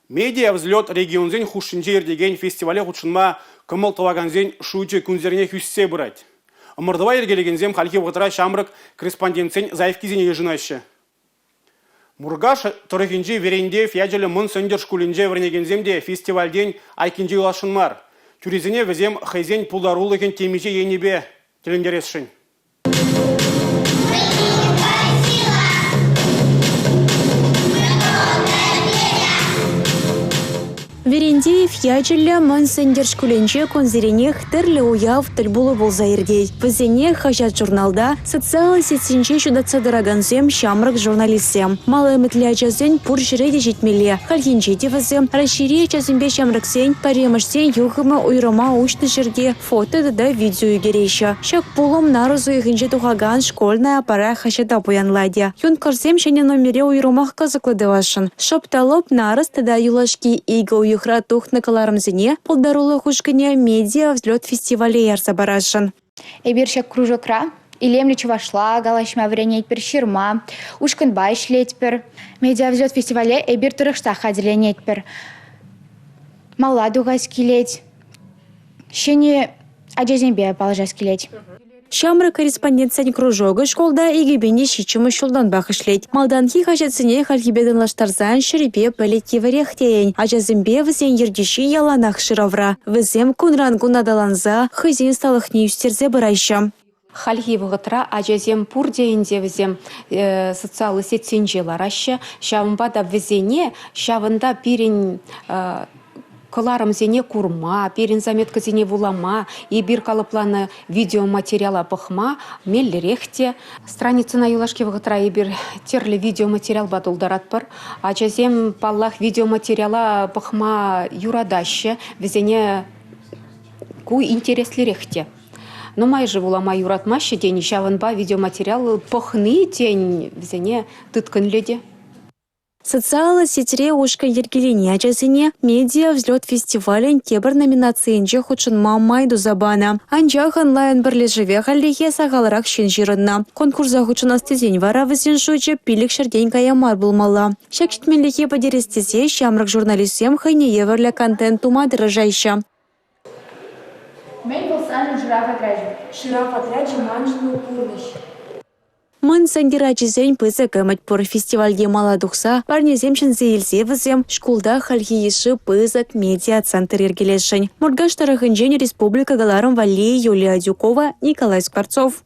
Медиа взлет регионзен хушинжер деген фестивале хучынма кымыл тываганзен шуйчы күнзеріне хүссе бұрайды. Ымырдыва ергелегензем халки вғытыра шамрық корреспондентсен заявкизене ежынашы. Мургаш тұрықинжи веренде фияджелі мұн сөндер шкулинже вернегенземде фестивальден айкинжи улашынмар. Түрезіне візем хайзен пулдарулыген темеже енебе келендересшін. Верендеев ячелі мансендер шкуленче конзеренех тірлі уяв тілбулы болза ергей. Візене хажат журналда социалы сетсенче шудатса дыраганзем шамрық журналистсем. Малы үмітлі ажазен пұр жіреде жетмелі. Халхинче девізем, расшире чазымбе шамрықсен, паремышсен юхымы уйрама ұшты жерге фото да видео егерейші. Шак пулым нарызу егінже тухаган школьная аппара хашата поянладе. Юн карсем шене номере уйрамах казықлады вашын. Шопталып нарыз тада юлашки иго уйрама тухны каларымзіне полдарулы хушкыне медиа взлет фестивале ярса барашын. Эбиршек кружокра, илемлі чувашла, галашма врене етпір ширма, ушкынбай шлетпір. Медиа взлет фестивале эбир тұрықшта хадилене етпір. Маладу газ келет, шене аджазенбе балжас келет. Шамры корреспондентсен кружогы школда егебене шичымы шулдан бақышлет. Малданки хажатсыне халхибеден лаштарзан шырипе пәлеке варехтейн. Ажазымбе візен ердеші яланақ шыравра. Візем кунран кунадаланза хызен сталықне үстерзе барайшы. Хальги вғытра ажазем пур дейінде візем социалы сетсенже ларашы. Шавынбада візене, шавында пирен кыларым зене курма, перин заметка зене вулама, и бир калыпланы видеоматериала пыхма, меллерехте. Страница на юлашке вғытра и бир терлі видеоматериал батулдаратпыр. Ачазем паллах видеоматериала пыхма юрадашы, везене ку интереслерехте. Но майже вулама юратмашы день, шавынба видеоматериал пыхны день, везене тыткан леде. Социалы сетре ушкан ергелене ажасыне медиа взлет фестивален кебір номинациенже худшынма майду забана. Анжақ онлайн бірлежеве халлихе сағалырақ шен жирынна. Конкурса худшынастезен вара візен жучы пилік шырден каямар булмала. Шакшетменлихе подерестезе шамрық журналистем хайне еверлі контент тумадыры жайша. Мен болсан жираф отряджу. Жираф отряджу манжыны пурныш. Мын сандирачызен пызы кымыт пор фестивальге маладухса, парнеземшін зейлзе візем, шкулда халхиеші пызык медиа-центр ергелешін. Мургаш тарахынжен республика галарым Валерия Юлия Дюкова, Николай Скворцов.